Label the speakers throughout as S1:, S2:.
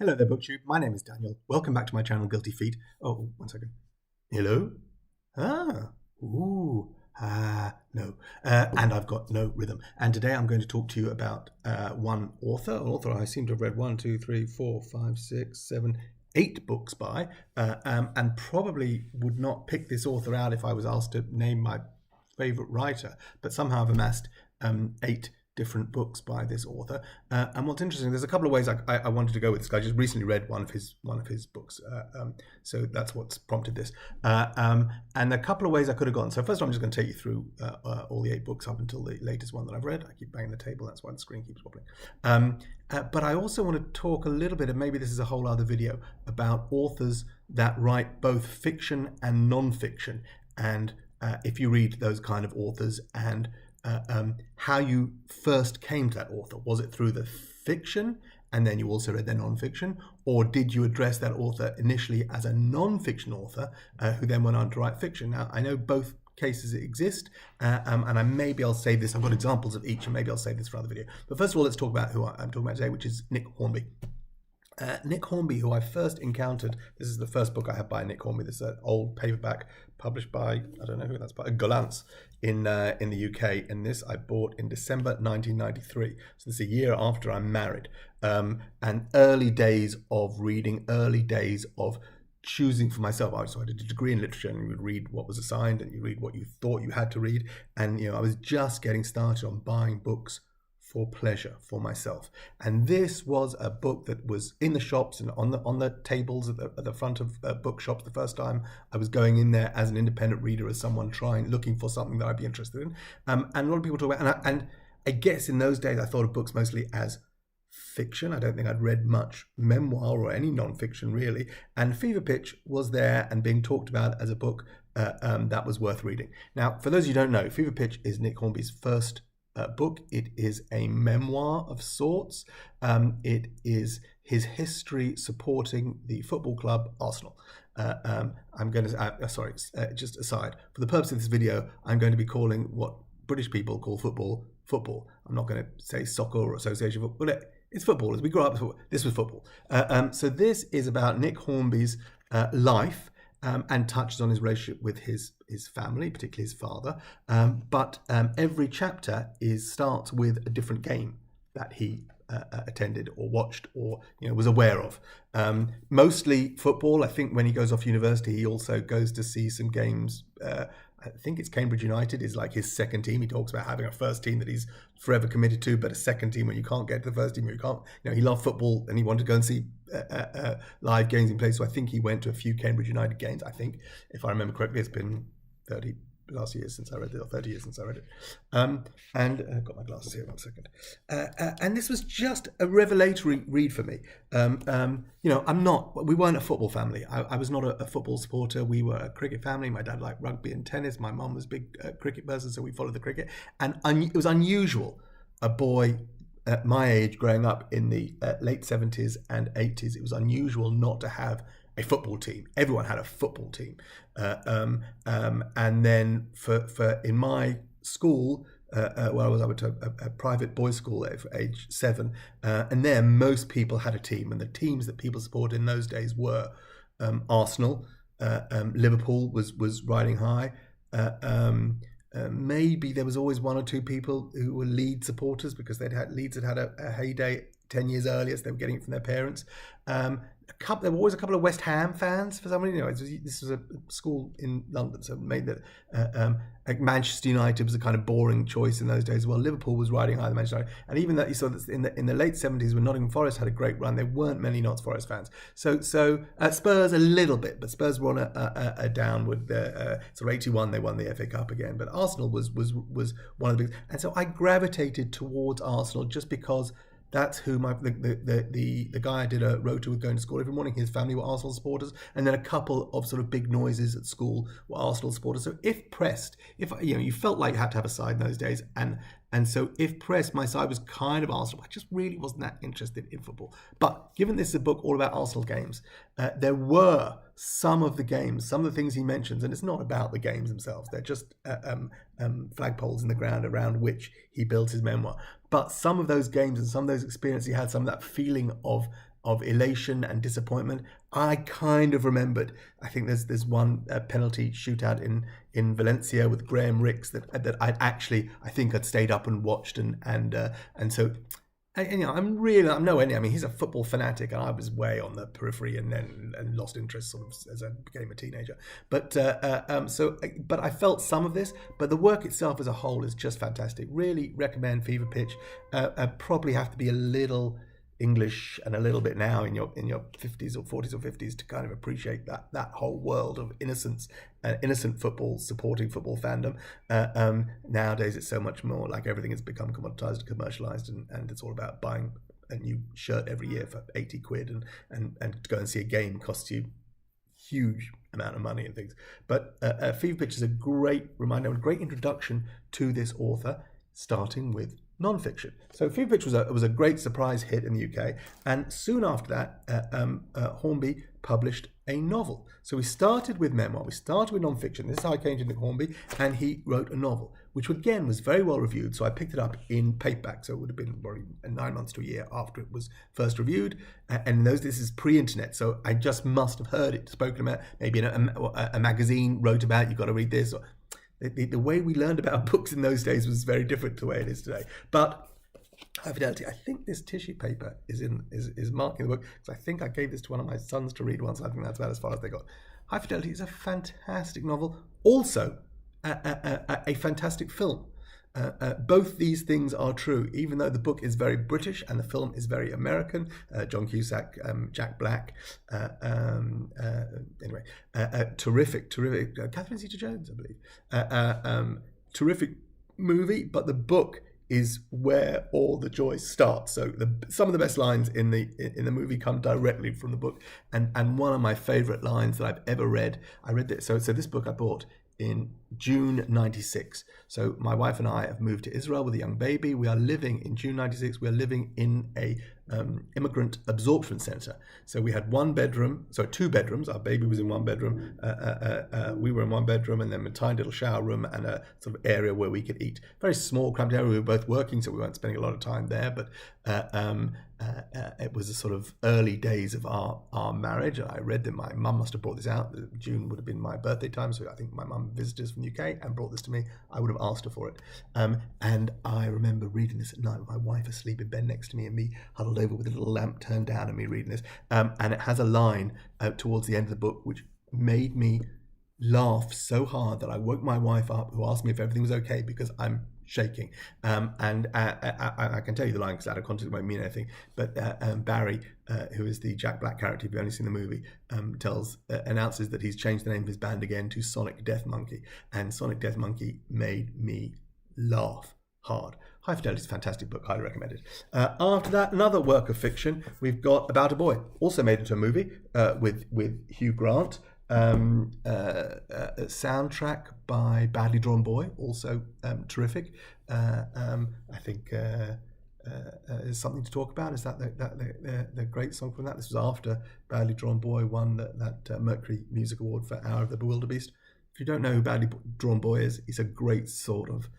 S1: Hello there, BookTube. My name is Daniel. Welcome back to my channel, Guilty Feet. Oh, one second. Hello? No. And I've got no rhythm. And today I'm going to talk to you about one author, an author I seem to have read 8 books by, and probably would not pick this author out if I was asked to name my favorite writer, but somehow I've amassed 8 different books by this author. And what's interesting, there's a couple of ways I wanted to go with this guy. I just recently read one of his books, so that's what's prompted this. And a couple of ways I could have gone. So first, I'm just going to take you through all the 8 books up until the latest one that I've read. I keep banging the table, that's why the screen keeps wobbling. But I also want to talk a little bit, and maybe this is a whole other video, about authors that write both fiction and non-fiction, and if you read those kind of authors, and how you first came to that author. Was it through the fiction and then you also read their non-fiction, or did you address that author initially as a non-fiction author who then went on to write fiction? Now, I know both cases exist, and maybe I'll save this. I've got examples of each, and maybe I'll save this for another video. But first of all, let's talk about who I'm talking about today, which is Nick Hornby. Nick Hornby, who I first encountered, this is the first book I have by Nick Hornby. This is an old paperback published by, I don't know who that's by, Gollancz in the UK. And this I bought in December 1993. So this is a year after I'm married. And early days of reading, early days of choosing for myself. So I did a degree in literature, and you would read what was assigned, and you read what you thought you had to read. And I was just getting started on buying books for pleasure, for myself. And this was a book that was in the shops and on the tables at the front of bookshops the first time I was going in there as an independent reader, as someone looking for something that I'd be interested in. And a lot of people talk about, and I guess in those days I thought of books mostly as fiction. I don't think I'd read much memoir or any non-fiction really. And Fever Pitch was there and being talked about as a book that was worth reading. Now, for those of you who don't know, Fever Pitch is Nick Hornby's first book. It is a memoir of sorts. It is his history supporting the football club Arsenal. I'm going to, just aside, for the purpose of this video, I'm going to be calling what British people call football, football. I'm not going to say soccer or association football. It's football. As we grew up, this was football. So this is about Nick Hornby's life, and touches on his relationship with his family, particularly his father. But every chapter starts with a different game that he attended or watched or was aware of. Mostly football. I think when he goes off university, he also goes to see some games. I think it's Cambridge United is like his second team. He talks about having a first team that he's forever committed to, but a second team when you can't get to the first team, you can't. He loved football and he wanted to go and see live games in place. So I think he went to a few Cambridge United games. I think, if I remember correctly, it's been 30 years since I read it, or 30 years since I read it. And I've got my glasses here, 1 second. And this was just a revelatory read for me. We weren't a football family. I was not a football supporter. We were a cricket family. My dad liked rugby and tennis. My mum was a big cricket person, so we followed the cricket. And it was unusual, a boy at my age growing up in the late 70s and 80s, it was unusual not to have a football team. Everyone had a football team. And then for in my school, where I went to a private boys' school at age 7, and there most people had a team, and the teams that people supported in those days were Arsenal, Liverpool was riding high. Maybe there was always 1 or 2 people who were Leeds supporters because Leeds had had a heyday 10 years earlier, so they were getting it from their parents. There were always a couple of West Ham fans for some reason. This was a school in London, so it made that Manchester United was a kind of boring choice in those days. Well, Liverpool was riding high, the Manchester United, and even that you saw that in the late 70s when Nottingham Forest had a great run, there weren't many Notts Forest fans. So Spurs a little bit, but Spurs were on a downward. So 81 they won the FA Cup again, but Arsenal was one of the big, and so I gravitated towards Arsenal just because. That's who the guy I did a rota with going to school every morning. His family were Arsenal supporters, and then a couple of sort of big noises at school were Arsenal supporters. So if pressed, you felt like you had to have a side in those days, and so if pressed, my side was kind of Arsenal. I just really wasn't that interested in football. But given this is a book all about Arsenal games, there were some of the games, some of the things he mentions, and it's not about the games themselves. They're just flagpoles in the ground around which he built his memoir. But some of those games and some of those experiences he had, some of that feeling of of elation and disappointment. I kind of remembered. I think there's one penalty shootout in Valencia with Graham Ricks that I think I'd stayed up and watched and so. And, I'm nowhere near. I mean, he's a football fanatic, and I was way on the periphery, and lost interest sort of as I became a teenager. But but I felt some of this. But the work itself as a whole is just fantastic. Really recommend Fever Pitch. Probably have to be a little English and a little bit now in your 50s or 40s or 50s to kind of appreciate that whole world of innocent football, supporting football fandom. Nowadays it's so much more like everything has become commoditized and commercialized, and it's all about buying a new shirt every year for 80 quid and to go and see a game costs you huge amount of money and things. But Fever Pitch is a great reminder, a great introduction to this author, starting with non-fiction. So Fever Pitch was a great surprise hit in the UK, and soon after that, Hornby published a novel. So we started with memoir, we started with non-fiction. This is how I came to Nick Hornby, and he wrote a novel, which again was very well reviewed. So I picked it up in paperback, so it would have been probably 9 months to a year after it was first reviewed. And this is pre-internet, so I just must have heard it spoken about, maybe in a magazine wrote about, you've got to read this. Or, the way we learned about books in those days was very different to the way it is today. But High Fidelity, I think this tissue paper is marking the book, because I think I gave this to one of my sons to read once. I think that's about as far as they got. High Fidelity is a fantastic novel, also a fantastic film. Both these things are true, even though the book is very British and the film is very American. John Cusack, Jack Black, anyway, terrific. Catherine Zeta-Jones, I believe. Terrific movie, but the book is where all the joy starts. So some of the best lines in the movie come directly from the book, and one of my favourite lines that I've ever read. I read this. So this book I bought in June 96. So my wife and I have moved to Israel with a young baby. We are living in June 96. We are living in a immigrant absorption center. So we had two bedrooms. Our baby was in one bedroom. We were in one bedroom, and then a tiny little shower room and a sort of area where we could eat. Very small, cramped area. We were both working, so we weren't spending a lot of time there. But it was the sort of early days of our marriage. I read that my mum must have brought this out. June would have been my birthday time, so I think my mum visited us from the UK and brought this to me. I would have asked her for it. And I remember reading this at night with my wife asleep in bed next to me, and me huddled over with a little lamp turned down, and me reading this. And it has a line towards the end of the book which made me laugh so hard that I woke my wife up, who asked me if everything was okay, because I'm shaking. And I can tell you the line because out of context it won't mean anything. But Barry, who is the Jack Black character, if you've only seen the movie, announces that he's changed the name of his band again to Sonic Death Monkey. And Sonic Death Monkey made me laugh hard. High Fidelity is a fantastic book, highly recommended. After that, another work of fiction, we've got About a Boy, also made into a movie with Hugh Grant. Soundtrack by Badly Drawn Boy, also terrific. I think is something to talk about. Is that the great song from that? This was after Badly Drawn Boy won that Mercury Music Award for Hour of the Bewilderbeast. If you don't know who Badly Drawn Boy is, he's a great sort of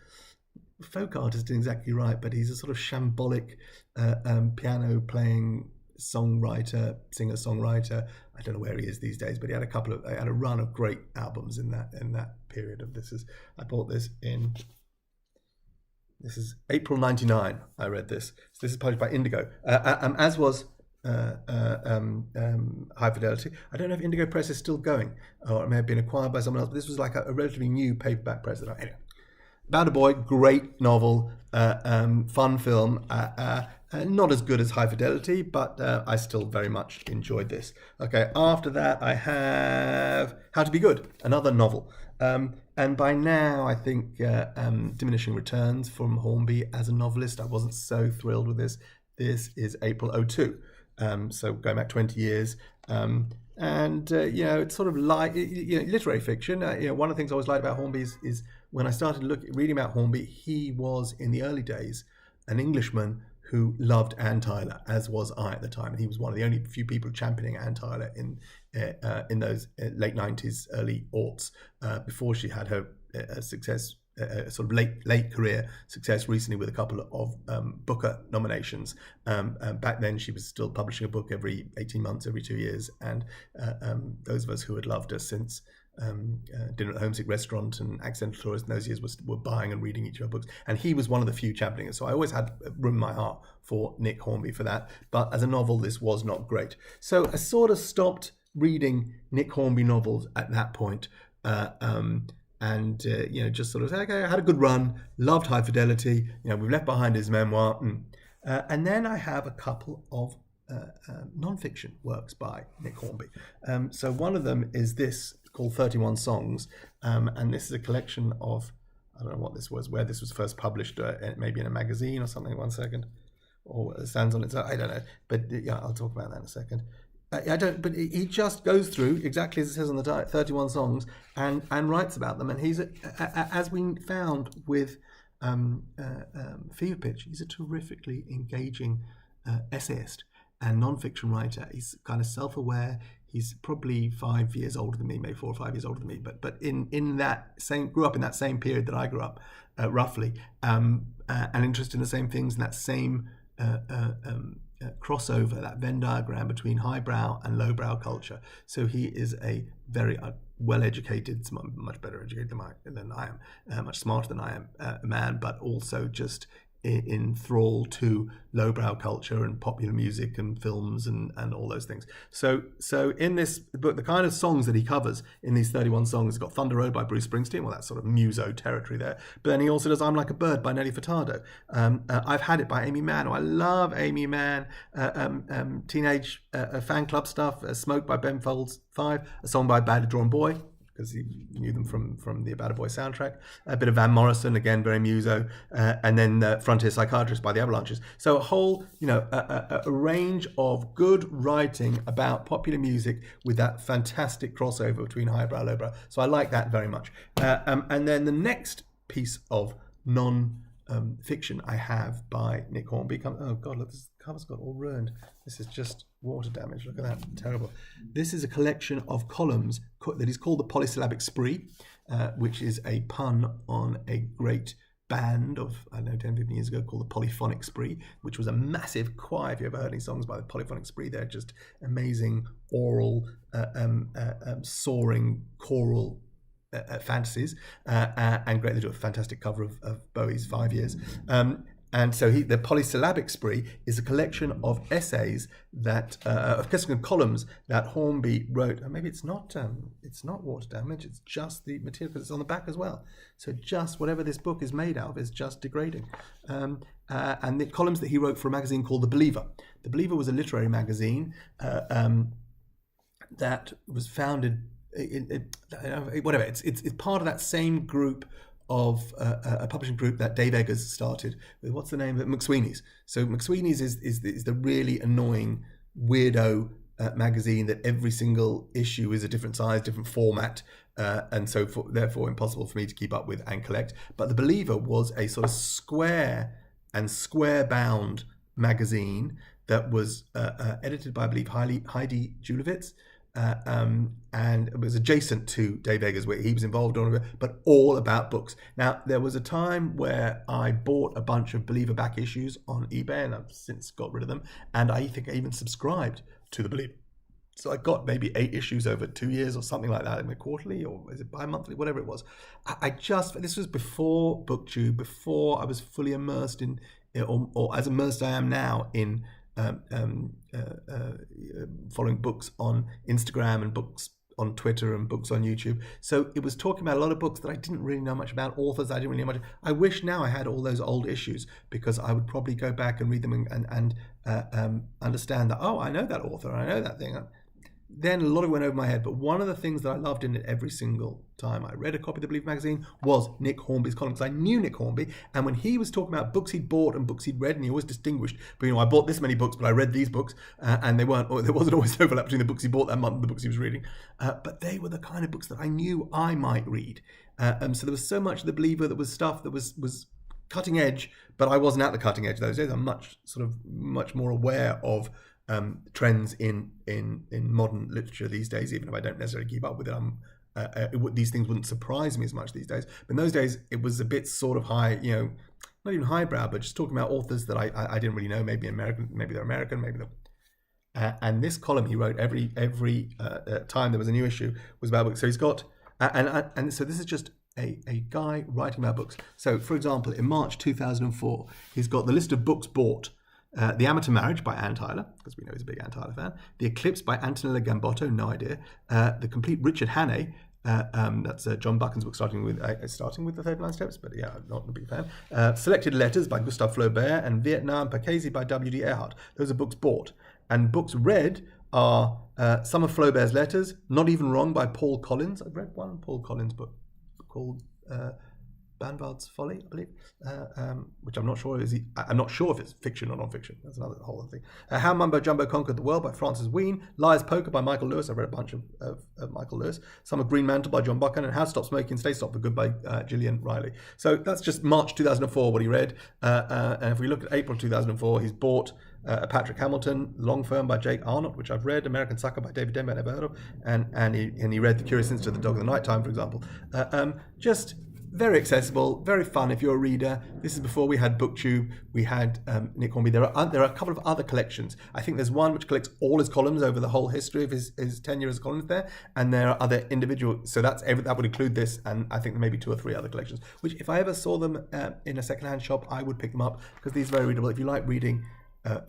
S1: folk artist, isn't exactly right, but he's a sort of shambolic piano playing singer-songwriter. I don't know where he is these days, but he had a run of great albums in that period of I bought this this is April 99. I read this. So this is published by Indigo, as was High Fidelity. I don't know if Indigo Press is still going, or it may have been acquired by someone else, but this was like a relatively new paperback press. Anyway, About a Boy, great novel, fun film, not as good as High Fidelity, but I still very much enjoyed this. Okay, after that I have How to Be Good, another novel. And by now I think Diminishing Returns from Hornby as a novelist. I wasn't so thrilled with this. This is April 02, so going back 20 years. It's sort of like literary fiction. One of the things I always liked about Hornby is when I started reading about Hornby, he was in the early days an Englishman who loved Anne Tyler, as was I at the time, and he was one of the only few people championing Anne Tyler in those late 90s, early aughts, before she had her success sort of late career success recently with a couple of Booker nominations. Back then, she was still publishing a book every 18 months, every 2 years, and those of us who had loved her since Dinner at the Homesick Restaurant and Accidental Tourist in those years were buying and reading each of her books, and he was one of the few championing it. So I always had room in my heart for Nick Hornby for that. But as a novel, this was not great. So I sort of stopped reading Nick Hornby novels at that point. Just sort of said, okay, I had a good run, loved High Fidelity, we've left behind his memoir. And then I have a couple of non-fiction works by Nick Hornby. So one of them is this, called 31 Songs, and this is a collection of, I don't know what this was, where this was first published, maybe in a magazine or something. 1 second, or it stands on its own, I don't know, but yeah, I'll talk about that in a second. But he just goes through exactly as it says on the diet, 31 songs, and writes about them. And he's, as we found with Fever Pitch, he's a terrifically engaging essayist and non-fiction writer. He's kind of self-aware. He's probably 5 years older than me, maybe 4 or 5 years older than me. But in that same, grew up in that same period that I grew up, roughly, and interested in the same things, in that same crossover, that Venn diagram between highbrow and lowbrow culture. So he is a very well-educated, much better educated than I am, much smarter than I am, man, but also just enthralled to lowbrow culture and popular music and films and all those things. So in this book, the kind of songs that he covers in these 31 songs, he's got Thunder Road by Bruce Springsteen, well, that's sort of muso territory there. But then he also does I'm Like a Bird by Nelly Furtado. I've Had It by Amy Mann. I love Amy Mann. Teenage Fan Club stuff. Smoke by Ben Folds 5. A song by Badly Drawn Boy, because he knew them from the About a Boy soundtrack. A bit of Van Morrison, again, very muso. And then Frontier Psychiatrist by the Avalanches. So a whole, a range of good writing about popular music with that fantastic crossover between highbrow and lowbrow. So I like that very much. And then the next piece of non-fiction I have by Nick Hornby. Oh God, look, this cover's got all ruined. This is just water damage. Look at that, terrible. This is a collection of columns that is called the Polysyllabic Spree, which is a pun on a great band of, 10, 15 years ago called the Polyphonic Spree, which was a massive choir. If you ever heard any songs by the Polyphonic Spree, they're just amazing oral, soaring choral fantasies, and great. They do a fantastic cover of Bowie's 5 Years. And so the Polysyllabic Spree is a collection of essays that, of columns that Hornby wrote. And maybe it's not water damage, it's just the material, because it's on the back as well. So just whatever this book is made out of is just degrading. And the columns that he wrote for a magazine called The Believer. The Believer was a literary magazine that was founded, it's part of that same group of a publishing group that Dave Eggers started with, what's the name of it? McSweeney's. So McSweeney's is the really annoying weirdo magazine that every single issue is a different size, different format, and so therefore impossible for me to keep up with and collect. But The Believer was a sort of square bound magazine that was edited by, I believe, Heidi Julevitz. And it was adjacent to Dave Eggers, where he was involved on it, but all about books. Now, there was a time where I bought a bunch of Believer back issues on eBay, and I've since got rid of them, and I think I even subscribed to The Believer. So I got maybe 8 issues over 2 years or something like that, in a quarterly, or is it bi-monthly, whatever it was. This was before BookTube, before I was fully immersed in, or as immersed I am now in following books on Instagram and books on Twitter and books on YouTube. So it was talking about a lot of books that I didn't really know much about, authors I didn't really know much. I wish now I had all those old issues, because I would probably go back and read them and understand that, oh, I know that author, I know that thing. Then a lot of it went over my head, but one of the things that I loved in it every single time I read a copy of The Believer magazine was Nick Hornby's column, because I knew Nick Hornby, and when he was talking about books he'd bought and books he'd read, and he always distinguished, but I bought this many books, but I read these books, and there wasn't always overlap between the books he bought that month and the books he was reading, but they were the kind of books that I knew I might read. So there was so much of The Believer that was stuff that was cutting edge, but I wasn't at the cutting edge those days. I'm much more aware of trends in modern literature these days, even if I don't necessarily keep up with it. these things wouldn't surprise me as much these days. But in those days, it was a bit sort of high, not even highbrow, but just talking about authors that I didn't really know. Maybe American, maybe they're American, maybe they're. And this column he wrote every time there was a new issue was about books. So he's got, and so this is just a guy writing about books. So, for example, in March 2004, he's got the list of books bought. The Amateur Marriage by Ann Tyler, because we know he's a big Ann Tyler fan. The Eclipse by Antonella Gambotto, no idea. The Complete Richard Hannay, that's John Buchan's book, starting with the 39 Steps, but yeah, I'm not a big fan. Selected Letters by Gustave Flaubert, and Vietnam Pacasey by W.D. Earhart. Those are books bought. And books read are some of Flaubert's letters, Not Even Wrong by Paul Collins. I've read one Paul Collins book called Banvard's Folly, I believe, which I'm not sure I'm not sure if it's fiction or non-fiction. That's another whole other thing. How Mumbo Jumbo Conquered the World by Francis Wheen. Liar's Poker by Michael Lewis. I've read a bunch of Michael Lewis. Some of Green Mantle by John Buchan, and How to Stop Smoking, Stay Stop for Good by Gillian Riley. So that's just March 2004 what he read. And if we look at April 2004, he's bought Patrick Hamilton, Long Firm by Jake Arnott, which I've read, American Sucker by David Denver, never heard of, and he read The Curious Incident of the Dog in the Nighttime, for example. Just very accessible, very fun if you're a reader. This is before we had BookTube. We had Nick Hornby. There are a couple of other collections. I think there's one which collects all his columns over the whole history of his tenure as a columnist there, and there are other individual. So that would include this, and I think there may be 2 or 3 other collections. Which, if I ever saw them in a secondhand shop, I would pick them up because these are very readable. If you like reading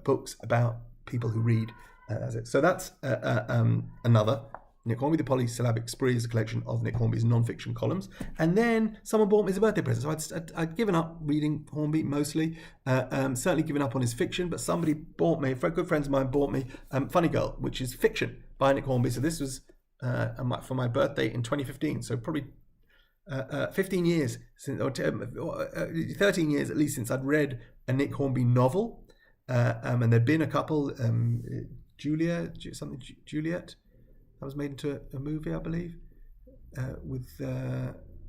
S1: books about people who read, that's it. So that's another. Nick Hornby, The Polysyllabic Spree is a collection of Nick Hornby's non-fiction columns. And then someone bought me as a birthday present. So I'd given up reading Hornby mostly, certainly given up on his fiction, but somebody bought me, good friends of mine bought me Funny Girl, which is fiction by Nick Hornby. So this was for my birthday in 2015. So probably 15 years, since, or 13 years at least since I'd read a Nick Hornby novel. And there'd been a couple, Juliet. That was made into a movie, I believe.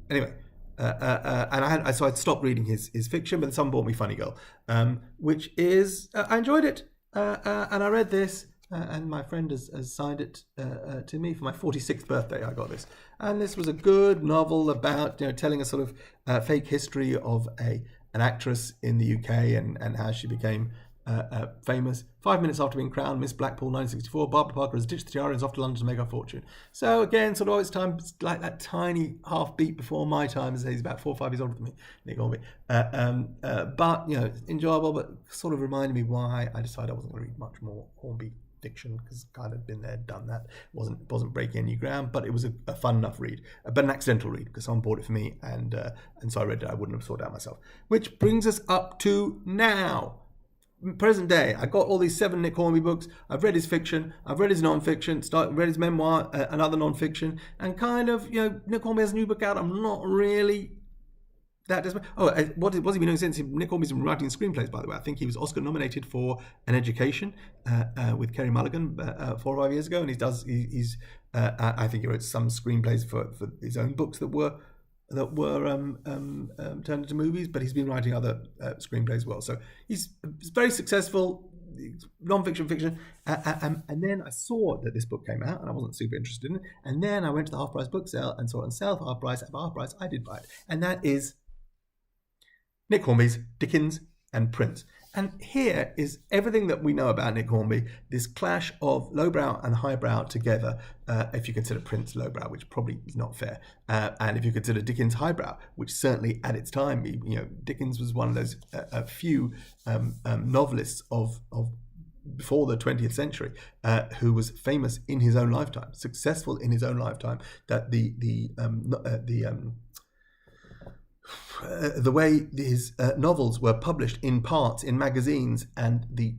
S1: Anyway, and so I'd stopped reading his fiction, but someone bought me Funny Girl, which is I enjoyed it, and I read this, and my friend has signed it to me for my 46th birthday. I got this, and this was a good novel about telling a sort of fake history of an actress in the UK and how she became famous. 5 minutes after being crowned Miss Blackpool 1964, Barbara Parker has ditched the tiara and is off to London to make her fortune. So again, sort of it's time, like that tiny half beat before my time, as he's about 4 or 5 years older than me, Nick Hornby. But enjoyable, but sort of reminded me why I decided I wasn't going to read much more Hornby fiction, because kind of been there, done that. Wasn't breaking any new ground, but it was a fun enough read, but an accidental read because someone bought it for me, and so I read it. I wouldn't have sought it out myself. Which brings us up to now. Present day, I got all these 7 Nick Hornby books. I've read his fiction, I've read his non-fiction, read his memoir, and other non-fiction, and kind of, Nick Hornby has a new book out. I'm not really that desperate. What's he been doing since? Nick Hornby's been writing screenplays, by the way. I think he was Oscar nominated for An Education with Kerry Mulligan 4 or 5 years ago, and I think he wrote some screenplays for his own books that were turned into movies, but he's been writing other screenplays as well. So he's very successful, non-fiction, fiction. And then I saw that this book came out, and I wasn't super interested in it. And then I went to the half-price book sale and saw it on sale for half price. At half price, I did buy it. And that is Nick Hornby's Dickens and Prince. And here is everything that we know about Nick Hornby, this clash of lowbrow and highbrow together, if you consider Prince lowbrow, which probably is not fair, and if you consider Dickens highbrow, which certainly at its time, Dickens was one of those few novelists of before the 20th century, who was famous in his own lifetime, successful in his own lifetime, that the way his novels were published in parts in magazines, and the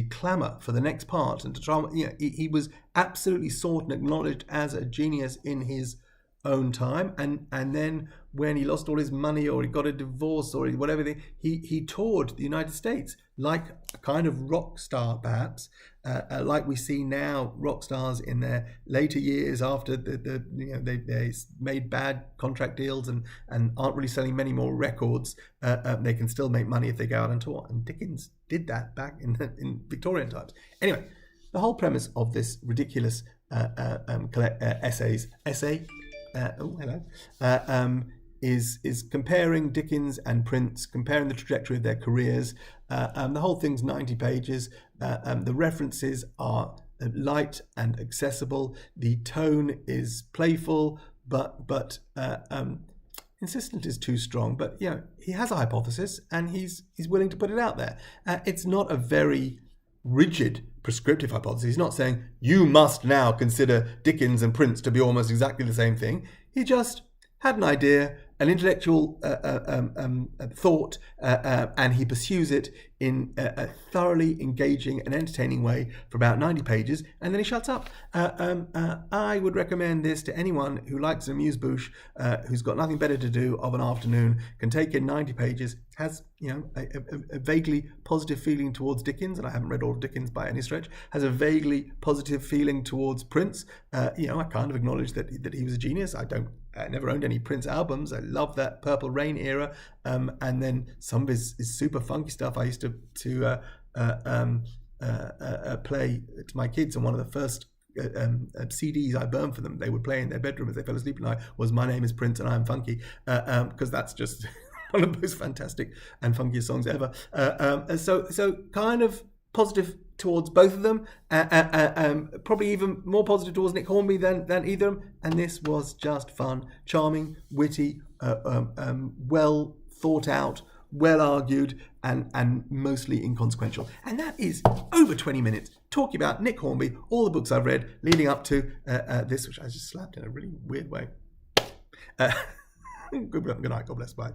S1: clamour for the next part, and to try, he was absolutely sought and acknowledged as a genius in his own time, and then when he lost all his money, or he got a divorce, or whatever, he toured the United States like a kind of rock star, perhaps, like we see now rock stars in their later years after they made bad contract deals and aren't really selling many more records. They can still make money if they go out on tour, and Dickens did that back in Victorian times. Anyway, the whole premise of this ridiculous essay is comparing Dickens and Prince, comparing the trajectory of their careers. The whole thing's 90 pages. The references are light and accessible. The tone is playful, but insistent is too strong. But he has a hypothesis, and he's willing to put it out there. It's not a very rigid prescriptive hypothesis. He's not saying you must now consider Dickens and Prince to be almost exactly the same thing. He just had an idea, an intellectual thought, and he pursues it in a thoroughly engaging and entertaining way for about 90 pages, and then he shuts up. I would recommend this to anyone who likes an amuse-bouche, who's got nothing better to do of an afternoon, can take in 90 pages, has a vaguely positive feeling towards Dickens, and I haven't read all of Dickens by any stretch, has a vaguely positive feeling towards Prince. I kind of acknowledge that he was a genius. I never owned any Prince albums. I love that Purple Rain era, and then some of his super funky stuff I used to play to my kids. And one of the first CDs I burned for them, they would play in their bedroom as they fell asleep at night, was "My Name Is Prince and I'm Funky," because that's just one of the most fantastic and funkiest songs ever. So kind of positive towards both of them, probably even more positive towards Nick Hornby than either of them. And this was just fun, charming, witty, well thought out, well argued, and mostly inconsequential. And that is over 20 minutes talking about Nick Hornby, all the books I've read leading up to this, which I just slapped in a really weird way. Good night, God bless, bye.